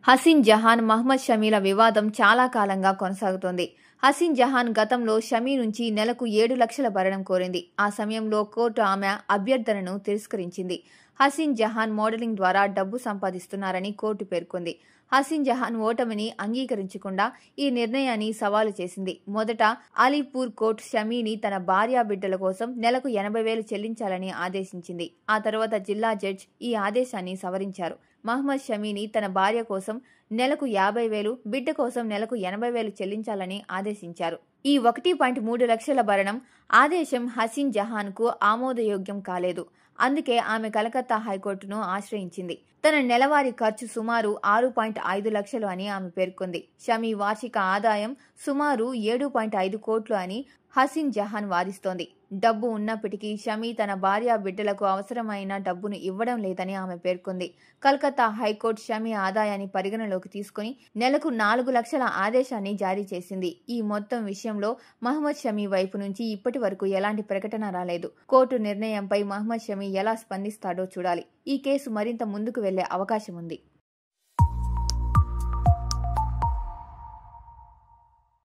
హసీన్ జహాన్, మహ్మద్ షమీల వివాదం చాలా కాలంగా కొనసాగుతోంది. హసీన్ జహాన్ గతంలో షమీ నుంచి నెలకు 7 లక్షల భరణం కోరింది. ఆ సమయంలో కోర్టు ఆమె అభ్యర్థనను తిరస్కరించింది. హసీన్ జహాన్ మోడలింగ్ ద్వారా డబ్బు సంపాదిస్తున్నారని కోర్టు పేర్కొంది. హసీన్ జహాన్ ఓటమిని అంగీకరించకుండా ఈ నిర్ణయాన్ని సవాలు చేసింది. మొదట అలీపూర్ కోర్టు షమీని తన భార్యా బిడ్డల కోసం నెలకు 80,000 చెల్లించాలని ఆదేశించింది. ఆ తర్వాత జిల్లా జడ్జి ఈ ఆదేశాన్ని సవరించారు. మహ్మద్ షమీని తన భార్య కోసం నెలకు 50,000, బిడ్డ కోసం నెలకు 80,000 చెల్లించాలని ఆదేశించారు. ఈ 1.3 లక్షల భరణం ఆదేశం హసీన్ జహాన్కు ఆమోదయోగ్యం కాలేదు. అందుకే ఆమె కలకత్తా హైకోర్టును ఆశ్రయించింది. తన నెలవారీ ఖర్చు సుమారు 6.5 లక్షలు అని ఆమె పేర్కొంది. షమీ వార్షిక ఆదాయం సుమారు 7.5 కోట్లు అని హసీన్ జహాన్ వాదిస్తోంది. డబ్బు ఉన్నప్పటికీ షమీ తన భార్య బిడ్డలకు అవసరమైన డబ్బును ఇవ్వడం లేదని ఆమె పేర్కొంది. కలకత్తా హైకోర్టు షమీ ఆదాయాన్ని పరిగణలోకి తీసుకుని నెలకు 4 లక్షల ఆదేశాన్ని జారీ చేసింది. ఈ మొత్తం విషయంలో మహ్మద్ షమీ వైపు నుంచి ఇప్పటి వరకు ఎలాంటి ప్రకటన రాలేదు. కోర్టు నిర్ణయంపై మహ్మద్ షమీ ఎలా స్పందిస్తాడో చూడాలి. ఈ కేసు మరింత ముందుకు వెళ్లే అవకాశం ఉంది.